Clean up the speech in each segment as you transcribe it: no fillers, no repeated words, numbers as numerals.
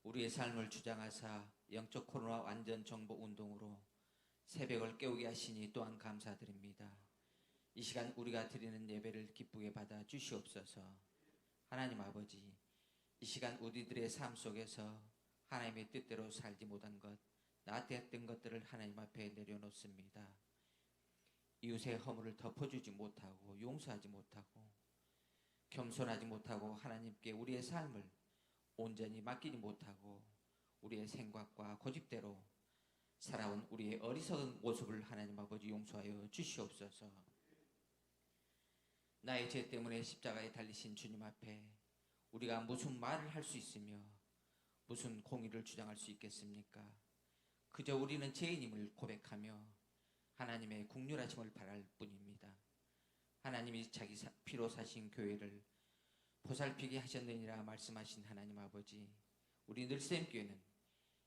우리의 삶을 주장하사 영적 코로나 완전 정복 운동으로 새벽을 깨우게 하시니 또한 감사드립니다. 이 시간 우리가 드리는 예배를 기쁘게 받아 주시옵소서. 하나님 아버지, 이 시간 우리들의 삶 속에서 하나님의 뜻대로 살지 못한 것, 나태했던 것들을 하나님 앞에 내려놓습니다. 이웃의 허물을 덮어주지 못하고 용서하지 못하고 겸손하지 못하고 하나님께 우리의 삶을 온전히 맡기지 못하고 우리의 생각과 고집대로 살아온 우리의 어리석은 모습을 하나님 아버지 용서하여 주시옵소서. 나의 죄 때문에 십자가에 달리신 주님 앞에 우리가 무슨 말을 할 수 있으며 무슨 공의를 주장할 수 있겠습니까? 그저 우리는 죄인임을 고백하며 하나님의 긍휼하심을 바랄 뿐입니다. 하나님이 자기 피로 사신 교회를 보살피게 하셨느니라 말씀하신 하나님 아버지, 우리 늘샘교회는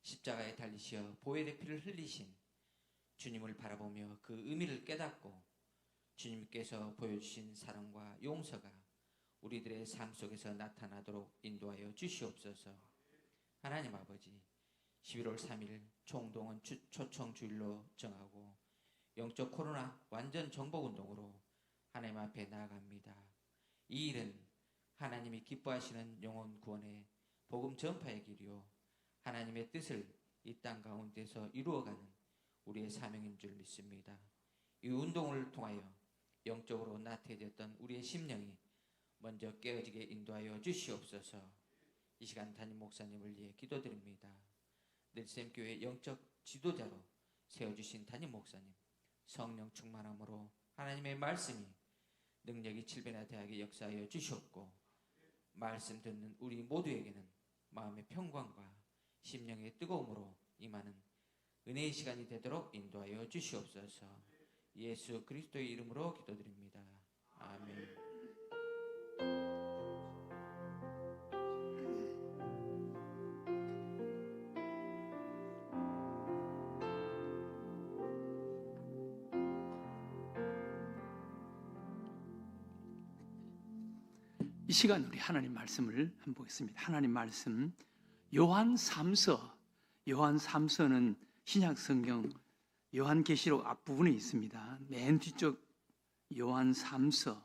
십자가에 달리시어 보혈의 피를 흘리신 주님을 바라보며 그 의미를 깨닫고 주님께서 보여주신 사랑과 용서가 우리들의 삶 속에서 나타나도록 인도하여 주시옵소서. 하나님 아버지, 11월 3일 총동원 초청 주일로 정하고 영적 코로나 완전 정복운동으로 하나님 앞에 나아갑니다. 이 일은 하나님이 기뻐하시는 영혼 구원의 복음 전파의 길이요, 하나님의 뜻을 이 땅 가운데서 이루어가는 우리의 사명인 줄 믿습니다. 이 운동을 통하여 영적으로 나태해졌던 우리의 심령이 먼저 깨어지게 인도하여 주시옵소서. 이 시간 담임 목사님을 위해 기도드립니다. 늘샘교회 영적 지도자로 세워주신 담임 목사님, 성령 충만함으로 하나님의 말씀이 능력이 칠배나 대하게 역사하여 주시옵고, 말씀 듣는 우리 모두에게는 마음의 평강과 심령의 뜨거움으로 임하는 은혜의 시간이 되도록 인도하여 주시옵소서. 예수 그리스도의 이름으로 기도드립니다. 아멘. 이 시간 우리 하나님 말씀을 한번 보겠습니다. 하나님 말씀 요한 3서는 신약 성경 요한계시록 앞부분에 있습니다. 맨 뒤쪽 요한 3서,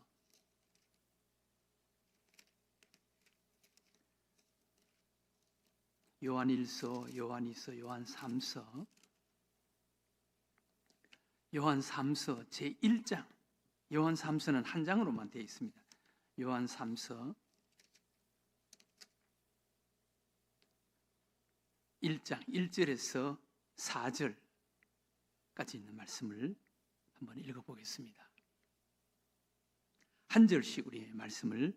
요한 1서, 요한 2서, 요한 3서, 요한 3서 제1장, 요한 3서는 한 장으로만 되어 있습니다. 요한 3서 1장 1절에서 4절까지 있는 말씀을 한번 읽어보겠습니다. 한 절씩 우리의 말씀을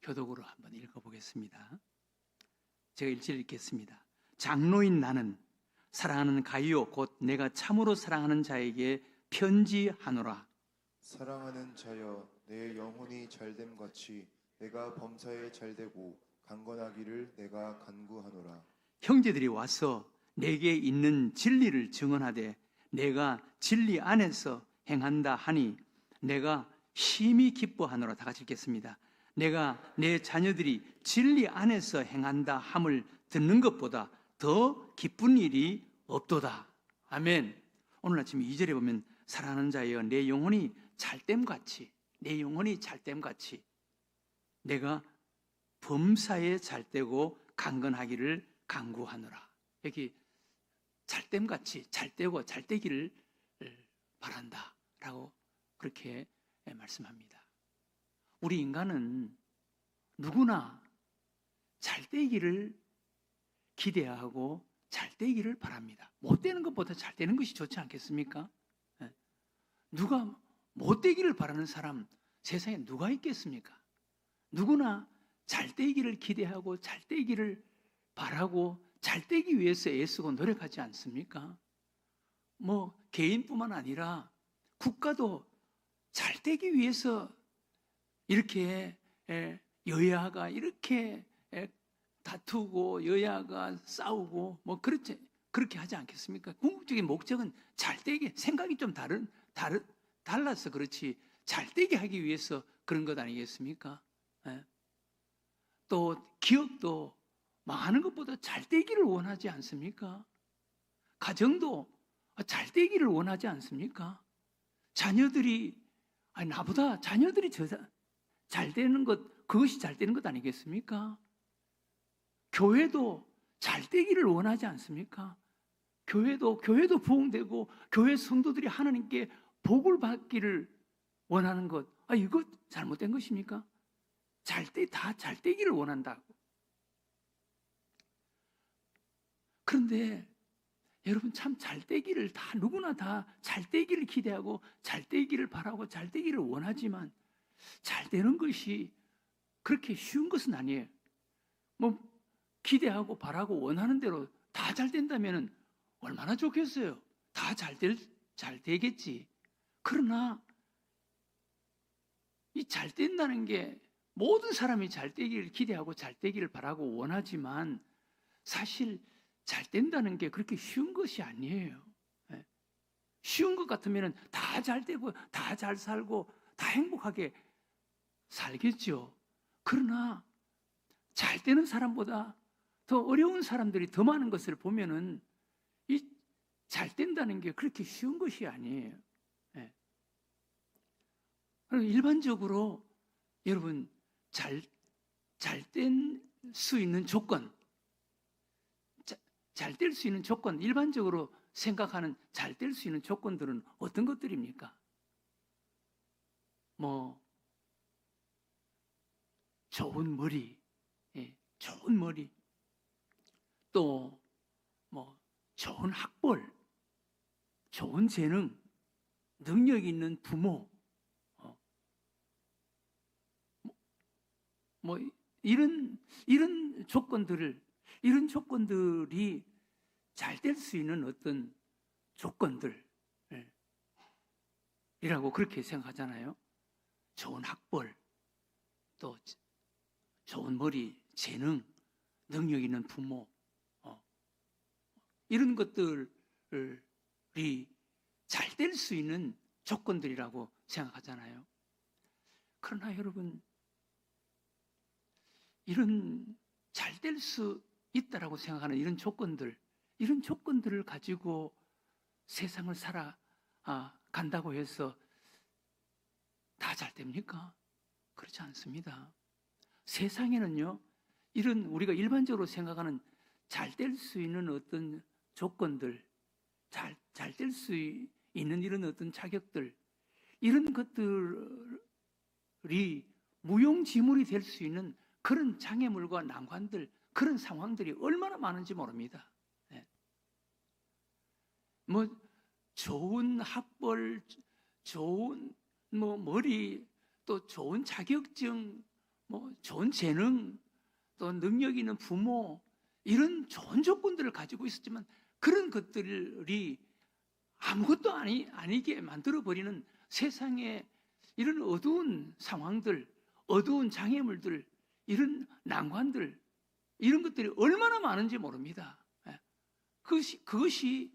교독으로 한번 읽어보겠습니다. 제가 1절 읽겠습니다. 장로인 나는 사랑하는 가이오 곧 내가 참으로 사랑하는 자에게 편지하노라. 사랑하는 자여, 내 영혼이 잘됨 같이 내가 범사에 잘되고 강건하기를 내가 간구하노라. 형제들이 와서 내게 있는 진리를 증언하되 내가 진리 안에서 행한다 하니 내가 심히 기뻐하노라. 다 같이 읽겠습니다. 내가 내 자녀들이 진리 안에서 행한다 함을 듣는 것보다 더 기쁜 일이 없도다. 아멘. 오늘 아침 2절에 보면 사랑하는 자여, 내 영혼이 잘됨같이, 내 영혼이 잘됨같이 내가 범사에 잘되고 강건하기를 간구하노라. 여기 잘됨같이 잘되고 잘되기를 바란다 라고 그렇게 말씀합니다. 우리 인간은 누구나 잘되기를 기대하고 잘되기를 바랍니다. 못되는 것보다 잘되는 것이 좋지 않겠습니까? 누가 못되기를 바라는 사람 세상에 누가 있겠습니까? 누구나 잘되기를 기대하고 잘되기를 바라고 잘되기 위해서 애쓰고 노력하지 않습니까? 개인뿐만 아니라 국가도 잘되기 위해서 이렇게 여야가 이렇게 다투고 여야가 싸우고 그렇게 하지 않겠습니까? 궁극적인 목적은 잘되게, 생각이 좀 달라서 그렇지 잘되게 하기 위해서 그런 것 아니겠습니까? 또 기업도 망하는 것보다 잘 되기를 원하지 않습니까? 가정도 잘 되기를 원하지 않습니까? 자녀들이 나보다 자녀들이 잘 되는 것, 그것이 잘 되는 것 아니겠습니까? 교회도 잘 되기를 원하지 않습니까? 교회도 부흥되고 교회 성도들이 하나님께 복을 받기를 원하는 것, 이거 잘못된 것입니까? 다 잘 되기를 원한다고. 그런데 여러분, 참 잘 되기를 누구나 다 잘 되기를 기대하고 잘 되기를 바라고 잘 되기를 원하지만 잘 되는 것이 그렇게 쉬운 것은 아니에요. 기대하고 바라고 원하는 대로 다 잘 된다면 얼마나 좋겠어요. 다 잘 되겠지. 그러나 이 잘 된다는 게 모든 사람이 잘 되기를 기대하고 잘 되기를 바라고 원하지만 사실 잘 된다는 게 그렇게 쉬운 것이 아니에요. 쉬운 것 같으면 다 잘 되고 다 잘 살고 다 행복하게 살겠죠. 그러나 잘 되는 사람보다 더 어려운 사람들이 더 많은 것을 보면은 이 잘 된다는 게 그렇게 쉬운 것이 아니에요. 일반적으로 여러분 잘 될 수 있는 조건, 잘 될 수 있는 조건, 일반적으로 생각하는 잘 될 수 있는 조건들은 어떤 것들입니까? 좋은 머리, 좋은 머리, 또 좋은 학벌, 좋은 재능, 능력 있는 부모, 이런 조건들이 잘 될 수 있는 어떤 조건들이라고 그렇게 생각하잖아요. 좋은 학벌, 또 좋은 머리, 재능, 능력 있는 부모, 이런 것들이 잘 될 수 있는 조건들이라고 생각하잖아요. 그러나 여러분, 이런 잘 될 수 있다라고 생각하는 이런 조건들을 가지고 세상을 살아간다고 해서 다 잘 됩니까? 그렇지 않습니다. 세상에는요, 이런 우리가 일반적으로 생각하는 잘 될 수 있는 어떤 조건들, 잘 될 수 있는 이런 어떤 자격들, 이런 것들이 무용지물이 될 수 있는 그런 장애물과 난관들, 그런 상황들이 얼마나 많은지 모릅니다. 좋은 학벌, 좋은 머리, 또 좋은 자격증, 좋은 재능, 또 능력 있는 부모, 이런 좋은 조건들을 가지고 있었지만 그런 것들이 아무것도 아니게 만들어버리는 세상에 이런 어두운 상황들, 어두운 장애물들, 이런 난관들, 이런 것들이 얼마나 많은지 모릅니다. 그것이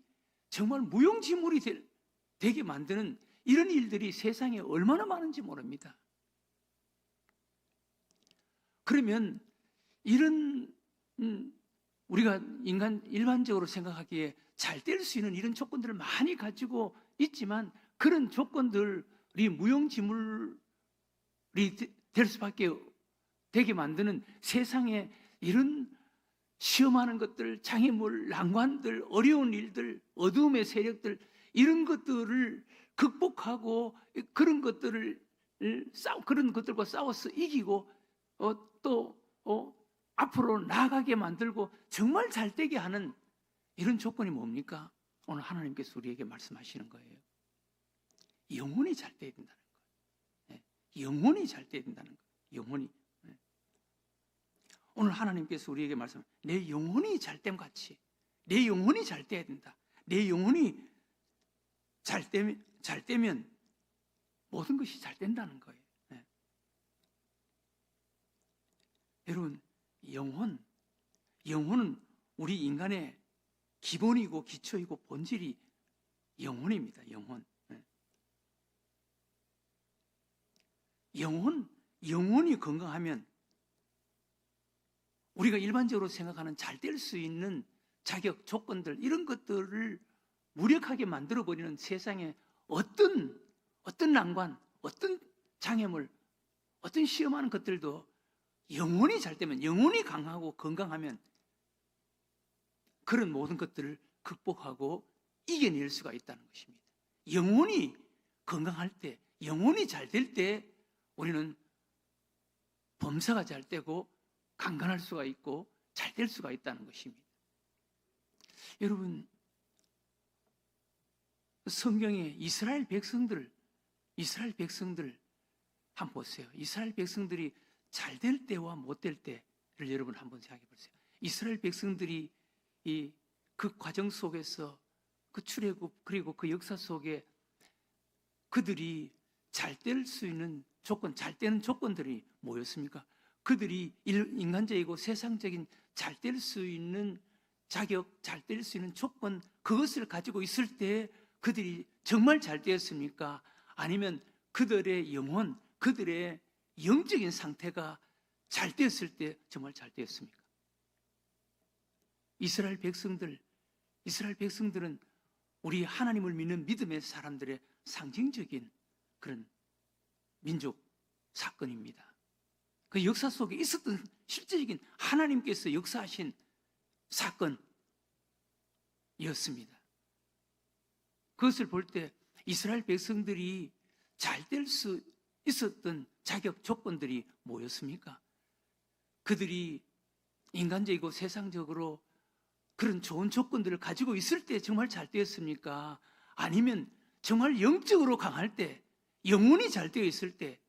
정말 무용지물이 되게 만드는 이런 일들이 세상에 얼마나 많은지 모릅니다. 그러면 이런 우리가 인간 일반적으로 생각하기에 잘 될 수 있는 이런 조건들을 많이 가지고 있지만 그런 조건들이 무용지물이 될 수밖에 되게 만드는 세상에 이런 시험하는 것들, 장애물, 난관들, 어려운 일들, 어두움의 세력들, 이런 것들을 극복하고 그런 것들과 싸워서 이기고 앞으로 나아가게 만들고 정말 잘 되게 하는 이런 조건이 뭡니까? 오늘 하나님께서 우리에게 말씀하시는 거예요. 영혼이 잘 돼야 된다는 거예요. 영혼이 잘 돼야 된다는 거예요. 영혼이. 오늘 하나님께서 우리에게 내 영혼이 잘됨 같이 내 영혼이 잘 돼야 된다. 내 영혼이 잘 되면 모든 것이 잘 된다는 거예요. 여러분, 영혼은 우리 인간의 기본이고 기초이고 본질이 영혼입니다. 영혼이 건강하면 우리가 일반적으로 생각하는 잘 될 수 있는 자격, 조건들 이런 것들을 무력하게 만들어버리는 세상에 어떤 난관, 어떤 장애물, 어떤 시험하는 것들도 영혼이 잘 되면, 영혼이 강하고 건강하면 그런 모든 것들을 극복하고 이겨낼 수가 있다는 것입니다. 영혼이 건강할 때, 영혼이 잘 될 때 우리는 범사가 잘 되고 강건할 수가 있고 잘 될 수가 있다는 것입니다. 여러분, 성경에 이스라엘 백성들 한번 보세요. 이스라엘 백성들이 잘 될 때와 못 될 때를 여러분 한번 생각해 보세요. 이스라엘 백성들이 그 과정 속에서 그 출애굽 그리고 그 역사 속에 그들이 잘 될 수 있는 조건, 잘 되는 조건들이 뭐였습니까? 그들이 인간적이고 세상적인 잘 될 수 있는 자격, 잘 될 수 있는 조건, 그것을 가지고 있을 때 그들이 정말 잘 되었습니까? 아니면 그들의 영혼, 그들의 영적인 상태가 잘 되었을 때 정말 잘 되었습니까? 이스라엘 백성들은 우리 하나님을 믿는 믿음의 사람들의 상징적인 그런 민족 사건입니다. 그 역사 속에 있었던 실제적인 하나님께서 역사하신 사건이었습니다. 그것을 볼 때 이스라엘 백성들이 잘 될 수 있었던 자격 조건들이 뭐였습니까? 그들이 인간적이고 세상적으로 그런 좋은 조건들을 가지고 있을 때 정말 잘 되었습니까? 아니면 정말 영적으로 강할 때, 영혼이 잘 되어 있을 때,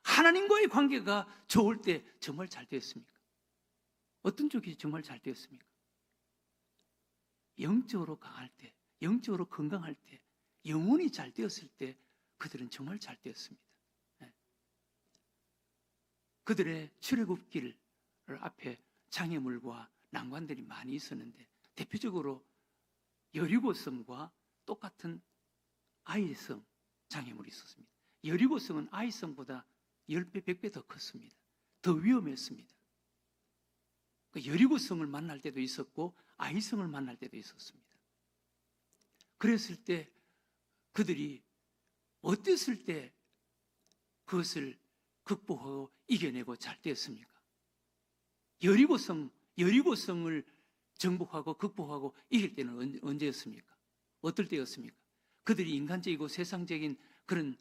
하나님과의 관계가 좋을 때 정말 잘 되었습니까? 어떤 쪽이 정말 잘 되었습니까? 영적으로 강할 때, 영적으로 건강할 때, 영혼이 잘 되었을 때 그들은 정말 잘 되었습니다. 그들의 출애굽길 앞에 장애물과 난관들이 많이 있었는데 대표적으로 여리고성과 똑같은 아이성 장애물이 있었습니다. 여리고성은 아이성보다 10배, 100배 더 컸습니다. 더 위험했습니다. 여리고성을 만날 때도 있었고 아이성을 만날 때도 있었습니다. 그랬을 때 그들이 어땠을 때 그것을 극복하고 이겨내고 잘 되었습니까? 여리고성을 정복하고 극복하고 이길 때는 언제였습니까? 어떨 때였습니까? 그들이 인간적이고 세상적인 그런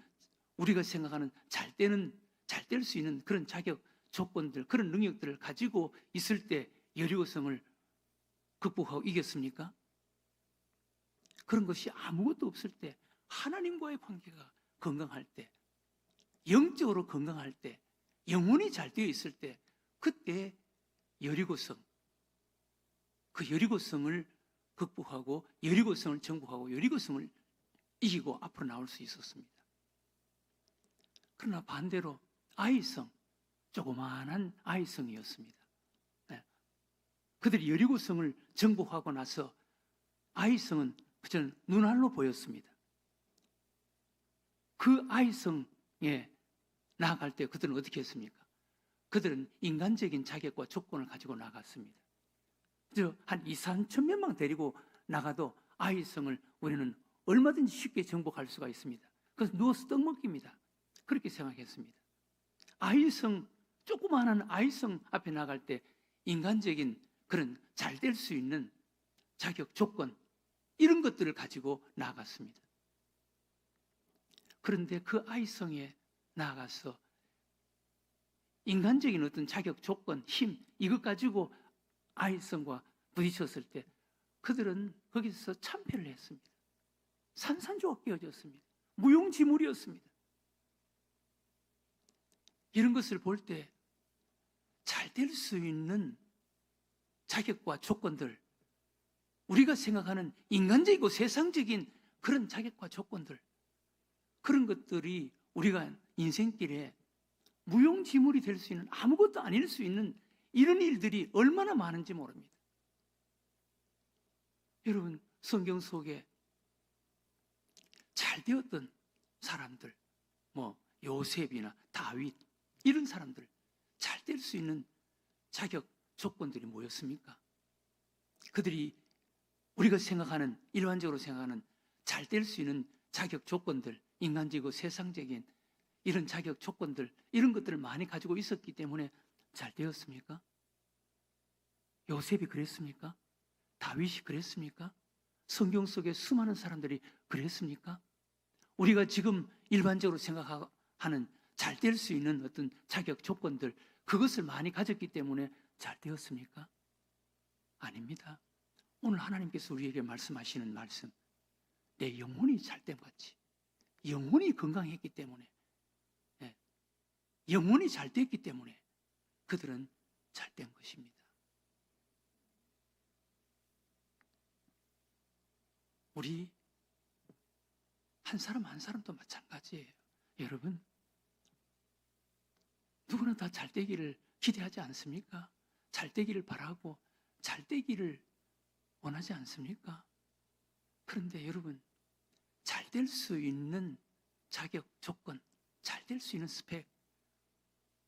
우리가 생각하는 잘 될 수 있는 그런 자격, 조건들, 그런 능력들을 가지고 있을 때 여리고성을 극복하고 이겼습니까? 그런 것이 아무것도 없을 때, 하나님과의 관계가 건강할 때, 영적으로 건강할 때, 영혼이 잘 되어 있을 때, 그때 여리고성, 그 여리고성을 극복하고 여리고성을 정복하고 여리고성을 이기고 앞으로 나올 수 있었습니다. 그러나 반대로 아이성, 조그마한 아이성이었습니다. 그들이 여리고성을 정복하고 나서 아이성은 그저 눈알로 보였습니다. 그 아이성에 나아갈 때 그들은 어떻게 했습니까? 그들은 인간적인 자격과 조건을 가지고 나갔습니다. 한 2, 3천 명만 데리고 나가도 아이성을 우리는 얼마든지 쉽게 정복할 수가 있습니다. 그래서 누워서 떡 먹기입니다. 그렇게 생각했습니다. 조그마한 아이성 앞에 나갈 때 인간적인 그런 잘 될 수 있는 자격, 조건 이런 것들을 가지고 나아갔습니다. 그런데 그 아이성에 나아가서 인간적인 어떤 자격, 조건, 힘 이것 가지고 아이성과 부딪혔을 때 그들은 거기서 참패를 했습니다. 산산조각 깨어졌습니다. 무용지물이었습니다. 이런 것을 볼 때 잘 될 수 있는 자격과 조건들, 우리가 생각하는 인간적이고 세상적인 그런 자격과 조건들, 그런 것들이 우리가 인생길에 무용지물이 될 수 있는, 아무것도 아닐 수 있는 이런 일들이 얼마나 많은지 모릅니다. 여러분, 성경 속에 잘 되었던 사람들, 요셉이나 다윗 이런 사람들, 잘 될 수 있는 자격, 조건들이 뭐였습니까? 그들이 우리가 생각하는, 일반적으로 생각하는 잘 될 수 있는 자격 조건들, 인간적이고 세상적인 이런 자격 조건들, 이런 것들을 많이 가지고 있었기 때문에 잘 되었습니까? 요셉이 그랬습니까? 다윗이 그랬습니까? 성경 속에 수많은 사람들이 그랬습니까? 우리가 지금 일반적으로 생각하는 잘 될 수 있는 어떤 자격 조건들, 그것을 많이 가졌기 때문에 잘 되었습니까? 아닙니다. 오늘 하나님께서 우리에게 말씀하시는 말씀, 내 영혼이 잘됨 같이, 영혼이 건강했기 때문에, 영혼이 잘 됐기 때문에 그들은 잘된 것입니다. 우리 한 사람 한 사람도 마찬가지예요. 여러분, 누구나 다 잘되기를 기대하지 않습니까? 잘되기를 바라고 잘되기를 원하지 않습니까? 그런데 여러분, 잘 될 수 있는 자격 조건, 잘 될 수 있는 스펙,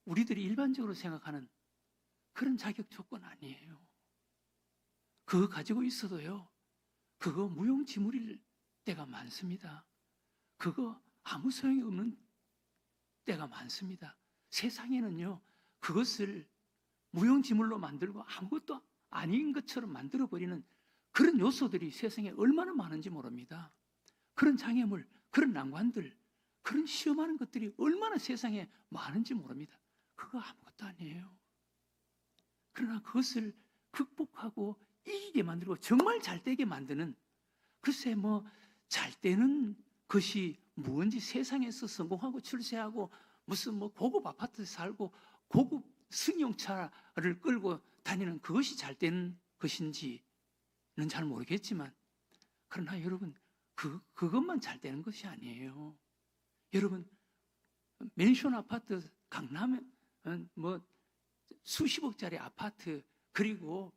우리들이 일반적으로 생각하는 그런 자격 조건 아니에요. 그거 가지고 있어도요, 그거 무용지물일 때가 많습니다. 그거 아무 소용이 없는 때가 많습니다. 세상에는요, 그것을 무용지물로 만들고 아무것도 아닌 것처럼 만들어버리는 그런 요소들이 세상에 얼마나 많은지 모릅니다. 그런 장애물, 그런 난관들, 그런 시험하는 것들이 얼마나 세상에 많은지 모릅니다. 그거 아무것도 아니에요. 그러나 그것을 극복하고 이기게 만들고 정말 잘되게 만드는, 글쎄 잘되는 것이 무언지, 세상에서 성공하고 출세하고 무슨 고급 아파트에 살고 고급 승용차를 끌고 다니는 그것이 잘되는 것인지는 잘 모르겠지만, 그러나 여러분, 그것만 잘되는 것이 아니에요. 여러분, 맨션 아파트, 강남에 수십억짜리 아파트, 그리고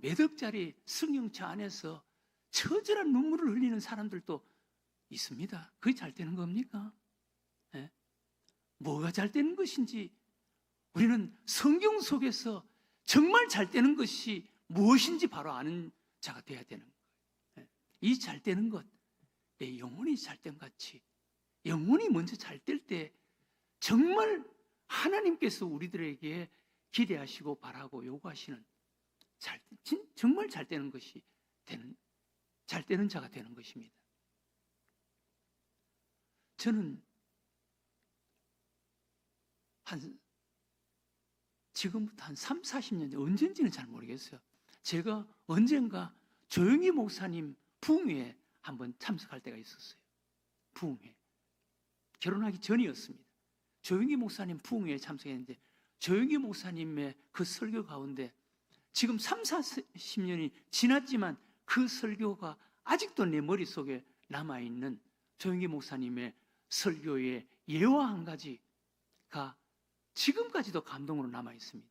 몇 억짜리 승용차 안에서 처절한 눈물을 흘리는 사람들도 있습니다. 그게 잘 되는 겁니까? 네? 뭐가 잘 되는 것인지 우리는 성경 속에서 정말 잘 되는 것이 무엇인지 바로 아는 자가 되어야 되는 거예요. 네? 이 잘 되는 것, 내 영혼이 잘됨 같이, 영혼이 먼저 잘 될 때 정말 하나님께서 우리들에게 기대하시고 바라고 요구하시는 정말 잘 되는 것이 잘 되는 자가 되는 것입니다. 저는 지금부터 한 3, 40년 언젠지는 잘 모르겠어요. 제가 언젠가 조영희 목사님 부흥회에 한번 참석할 때가 있었어요. 부흥회. 결혼하기 전이었습니다. 조영희 목사님 부흥회에 참석했는데, 조영희 목사님의 그 설교 가운데 지금 3, 40년이 지났지만 그 설교가 아직도 내 머릿속에 남아있는 조영희 목사님의 설교의 예화 한 가지가 지금까지도 감동으로 남아있습니다.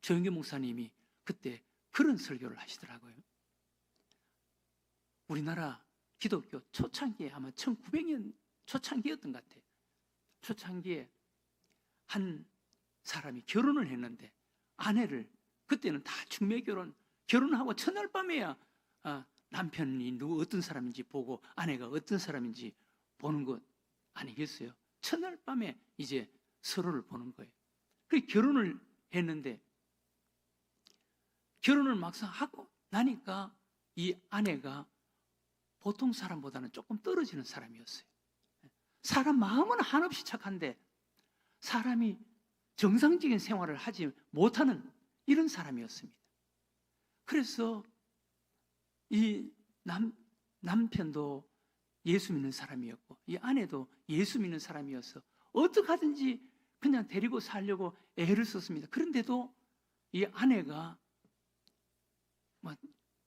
조영희 목사님이 그때 그런 설교를 하시더라고요. 우리나라 기독교 초창기에, 아마 1900년 초창기였던 것 같아요. 초창기에 한 사람이 결혼을 했는데, 아내를, 그때는 다 중매 결혼하고 첫날 밤에야 남편이 어떤 사람인지 보고 아내가 어떤 사람인지 보는 것 아니겠어요? 첫날 밤에 이제 서로를 보는 거예요. 그래서 결혼을 했는데, 결혼을 막상 하고 나니까 이 아내가 보통 사람보다는 조금 떨어지는 사람이었어요. 사람 마음은 한없이 착한데 사람이 정상적인 생활을 하지 못하는 이런 사람이었습니다. 그래서 이 남편도 예수 믿는 사람이었고 이 아내도 예수 믿는 사람이어서 어떻게 하든지 그냥 데리고 살려고 애를 썼습니다. 그런데도 이 아내가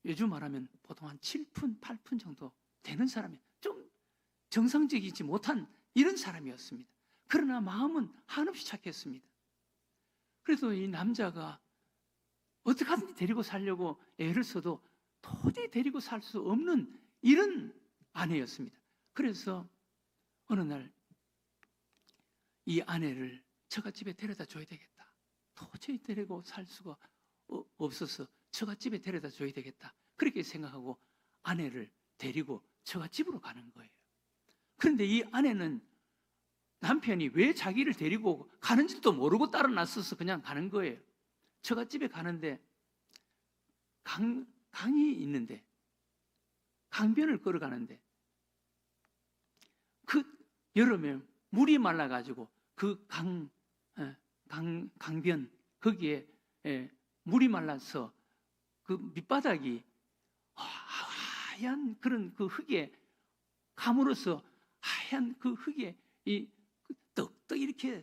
요즘 말하면 보통 한 7푼, 8푼 정도 되는 사람이, 좀 정상적이지 못한 이런 사람이었습니다. 그러나 마음은 한없이 착했습니다. 그래서 이 남자가 어떻게 하든지 데리고 살려고 애를 써도 도저히 데리고 살 수 없는 이런 아내였습니다. 그래서 어느 날 이 아내를 처갓집에 데려다 줘야 되겠다. 도저히 데리고 살 수가 없어서 처갓집에 데려다 줘야 되겠다. 그렇게 생각하고 아내를 데리고 처갓집으로 가는 거예요. 그런데 이 아내는 남편이 왜 자기를 데리고 가는지도 모르고 따라 나서서 그냥 가는 거예요. 처갓집에 가는데 강이 있는데, 강변을 걸어가는데 그 여름에 물이 말라가지고 그 강변 거기에 물이 말라서 그 밑바닥이 하얀 그런 그 흙에 감으로써 하얀 그 흙에 이 떡떡 이렇게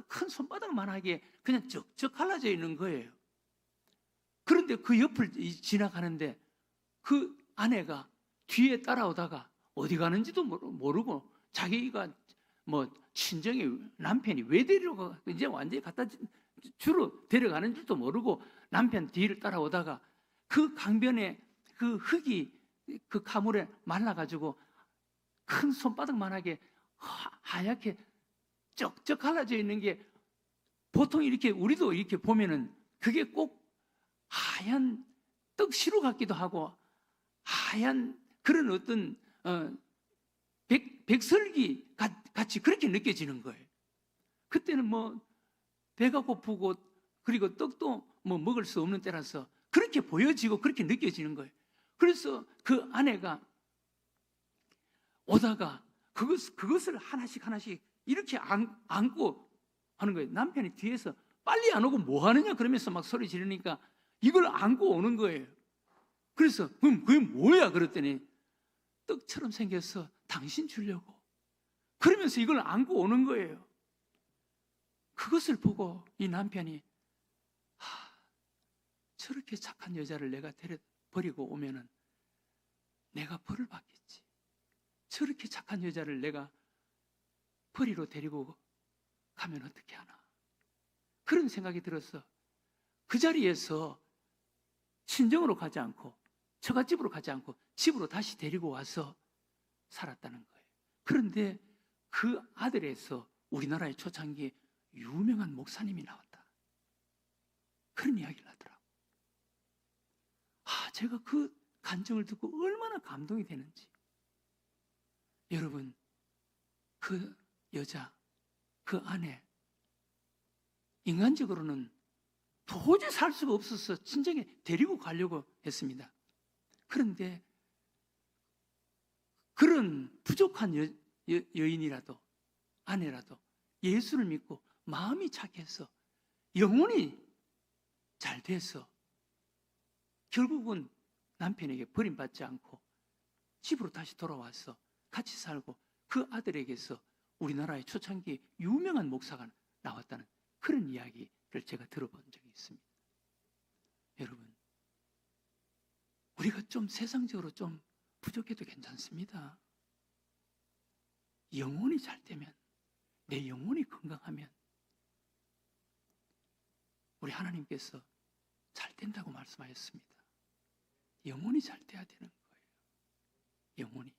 큰 손바닥만하게 그냥 쩍쩍 갈라져 있는 거예요. 그런데 그 옆을 지나가는데 그 아내가 뒤에 따라오다가 어디 가는지도 모르고 자기가 뭐 친정에 남편이 왜 데려가 이제 완전히 갖다 주로 데려가는 줄도 모르고 남편 뒤를 따라오다가 그 강변에 그 흙이 그 가물에 말라가지고 큰 손바닥만하게 하얗게 쩍쩍 갈라져 있는 게 보통 이렇게 우리도 이렇게 보면은 그게 꼭 하얀 떡시루 같기도 하고 하얀 그런 어떤 백설기 같이 그렇게 느껴지는 거예요. 그때는 뭐 배가 고프고 그리고 떡도 뭐 먹을 수 없는 때라서 그렇게 보여지고 그렇게 느껴지는 거예요. 그래서 그 아내가 오다가 그것을 하나씩 이렇게 안고 하는 거예요. 남편이 뒤에서 빨리 안 오고 뭐 하느냐 그러면서 막 소리 지르니까 이걸 안고 오는 거예요. 그래서 그게 뭐야 그랬더니 떡처럼 생겨서 당신 주려고 그러면서 이걸 안고 오는 거예요. 그것을 보고 이 남편이 저렇게 착한 여자를 내가 버리고 오면은 내가 벌을 받겠지. 저렇게 착한 여자를 내가 버리러 데리고 가면 어떻게 하나. 그런 생각이 들어서 그 자리에서 친정으로 가지 않고 처갓집으로 가지 않고 집으로 다시 데리고 와서 살았다는 거예요. 그런데 그 아들에서 우리나라의 초창기에 유명한 목사님이 나왔다. 그런 이야기를 하더라고요. 제가 그 간증을 듣고 얼마나 감동이 되는지. 여러분, 그 여자, 그 아내, 인간적으로는 도저히 살 수가 없어서 친정에 데리고 가려고 했습니다. 그런데 그런 부족한 여인이라도 아내라도 예수를 믿고 마음이 착해서 영혼이 잘 돼서 결국은 남편에게 버림받지 않고 집으로 다시 돌아와서 같이 살고 그 아들에게서 우리나라의 초창기 유명한 목사가 나왔다는 그런 이야기를 제가 들어본 적이 있습니다. 여러분, 우리가 좀 세상적으로 좀 부족해도 괜찮습니다. 영혼이 잘 되면, 내 영혼이 건강하면 우리 하나님께서 잘 된다고 말씀하셨습니다. 영혼이 잘 돼야 되는 거예요. 영혼이.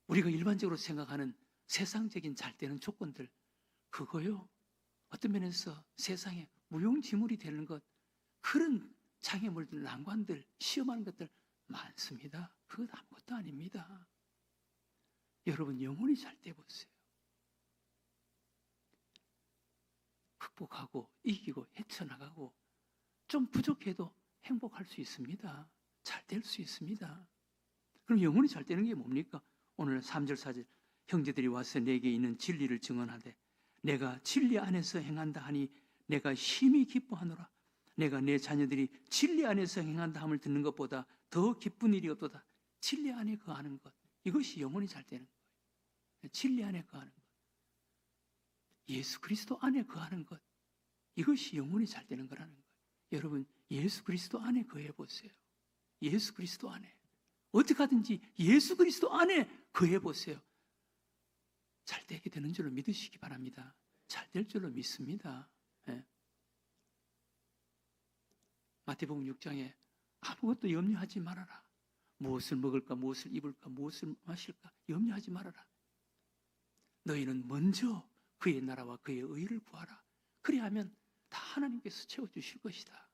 우리가 일반적으로 생각하는 세상적인 잘 되는 조건들, 그거요, 어떤 면에서 세상에 무용지물이 되는 것, 그런 장애물들, 난관들, 시험하는 것들 많습니다. 그것 아무것도 아닙니다. 여러분, 영혼이 잘 돼 보세요. 극복하고 이기고 헤쳐나가고 좀 부족해도 행복할 수 있습니다. 잘 될 수 있습니다. 그럼 영혼이 잘 되는 게 뭡니까? 오늘 3절 4절 형제들이 와서 내게 있는 진리를 증언하되 내가 진리 안에서 행한다 하니 내가 심히 기뻐하노라. 내가 내 자녀들이 진리 안에서 행한다 함을 듣는 것보다 더 기쁜 일이 없도다. 진리 안에 거하는 것, 이것이 영혼이 잘 되는 거예요. 진리 안에 거하는 것, 예수 그리스도 안에 거하는 것, 이것이 영혼이 잘 되는 거라는 거예요. 여러분, 예수 그리스도 안에 거해 보세요. 예수 그리스도 안에 어떻게 하든지 예수 그리스도 안에 거해 보세요. 잘 되게 되는 줄로 믿으시기 바랍니다. 잘 될 줄로 믿습니다. 네. 마태복음 6장에 아무것도 염려하지 말아라. 무엇을 먹을까, 무엇을 입을까, 무엇을 마실까 염려하지 말아라. 너희는 먼저 그의 나라와 그의 의를 구하라. 그리하면 다 하나님께서 채워주실 것이다.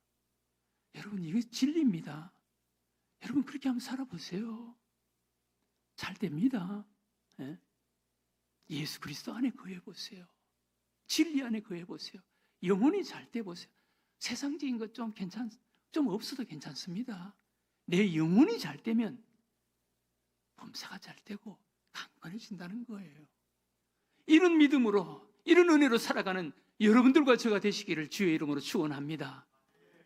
여러분, 이게 진리입니다. 여러분, 그렇게 한번 살아보세요. 잘 됩니다. 예? 예수 그리스도 안에 거해보세요. 진리 안에 거해보세요. 영혼이 잘 돼 보세요. 세상적인 것 좀 없어도 괜찮습니다. 내 영혼이 잘 되면 범사가 잘 되고 강건해진다는 거예요. 이런 믿음으로, 이런 은혜로 살아가는 여러분들과 제가 되시기를 주의 이름으로 축원합니다.